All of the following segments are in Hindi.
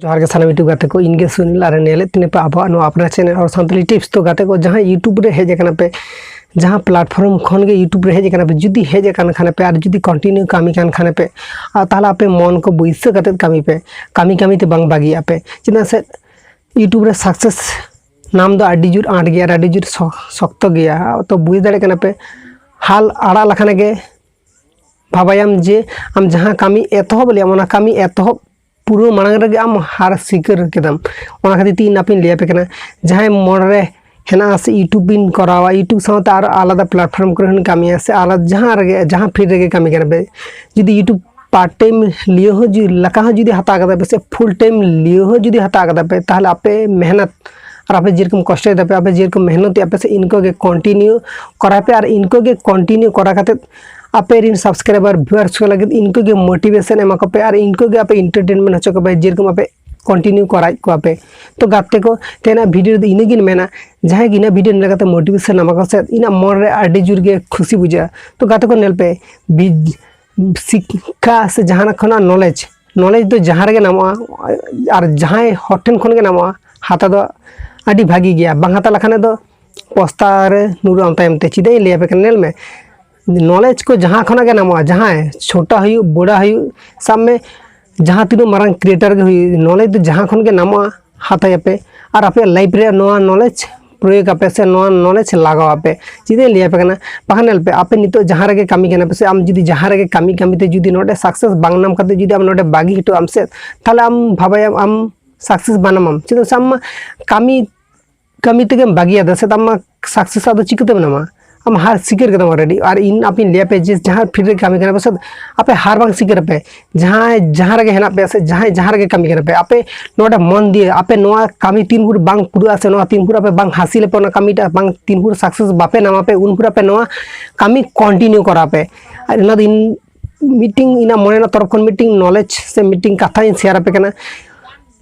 जोहार के साना यूट्यूब गाते को इनके सुनील और नेले तिने पे अब अपना चैनल और संतली टिप्स तो गाते को जहाँ यूट्यूब रे हेज कना पे जहाँ प्लेटफॉर्म खन के यूट्यूब रे हेज कना पे जुदी हेज कन खाने पे और जुदी कंटिन्यू कामी कान खाने पे ताला आपे मन को बुइसे कते कामी पे कामी ते बांग बागी आपे चिना से यूट्यूब रे सक्सेस नाम दो आडी जुर आट गया आडी जुर शक्त गया तो बुझ दाड़े कना पे हाल आड़ा लखाने के भाबायाम जे आम जहाँ कामी एतहब लिया मना कामी एतहब पूरा मांग रे आम हार सिकर केदम ओना खातिर तीन नापिन लिया पे कना जहाँ मन रे हेना से यूट्यूब बिन करावा यूट्यूब साथ और आलादा प्लेटफॉर्म करे कामी से आलादा जहाँ फिर रे कामी करना पे जुदी यूट्यूब पार्ट टाइम लियो हो जी लका हो जुदी हता कदा पे से फुल टाइम लियो हो जुदी हता कदा पे ताहले आपे मेहनत और आपे जेरकम कष्ट पे आपे जेरकम मेहनत आपे से इनको के कंटिन्यू करा पे और इनको के कंटिन्यू करा खातिर आपे रिन सब्सक्राइबर व्यूअर्स को लगे इनको के मोटिवेशन एमा को पे और इनको के आपे एंटरटेनमेंट होचो को पे जेरकम आपे कंटिन्यू कराई को आपे तो गाते को तेना वीडियो दो इनगिन मेना जहां गिना वीडियो नेलाते मोटिवेशन नामा से इना मन रे आडी जुर के खुशी बुझा तो गाते को नेल पे शिक्षा से जहां खना नॉलेज तो जहां रे नामा और जहां हॉटेन खन के नामा हाता दो आडी भागी गया बांग हाता लखाने दो पोस्टार नुर अंतायम ते चिदे ले पे नेल में नॉलेज को जहाँ खना के नामा जहाँ छोटा हुई बड़ा हुई सब में जहाँ तीनों मारंग क्रिएटर के हुई नॉलेज तो जहाँ खन के नामा हाथा पे और आपे लाइफ रे नोआ नॉलेज प्रयोग आपे से नोआ नॉलेज लगाओ आपे चीजें लिया पे कना पाखनेल पे आपे नितो जहाँ रे कामी कना पे से आम जुदी जहाँ रे कामी ते जुदी नोडे सक्सेस बांग नाम करते जुदी आम नोडे बागी हिटो आम से ताले आम भाबायाम आम सक्सेस बनाम चितो साम कामी ते बागिया दसे तम सक्सेस आदो चिकते बनामा हम हार सिकर कदम ऑलरेडी और इन आपिन लिया पे जिस जहाँ फिर कामी करना पे आपे हार बांग सिकर पे जहाँ रे हेना पे से जहाँ रे कामी करना पे आपे नोडा मन दिए आपे नोआ कामी तीन पुर बांग पुरा से नोआ तीन पुरा पे बांग हासिल पे ना कामीटा बांग तीन पुर सक्सेस बापे नामा पे उन पुरा पे नोआ कामी कंटिन्यू करा पे ना इन मीटिंग इना मोने ना तरफ खन मीटिंग नॉलेज से मीटिंग कथा इन शेयर पे कना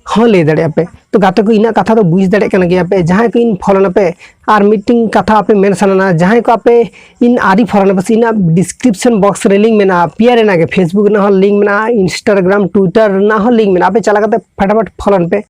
हाँ ले दाड़े पे तो गाते को इना कथा तो बुझ दाड़े कना गया पे जहाँ को इन फॉलो पे और मीटिंग कथा आपे मेन सनाना जहाँ को आपे इन आदि फॉलो पे इना डिस्क्रिप्शन बॉक्स रे लिंक मेना पियर ना के फेसबुक ना लिंक मेना इंस्टाग्राम ट्विटर ना लिंक मेना आपे चला करते फटाफट फॉलो पे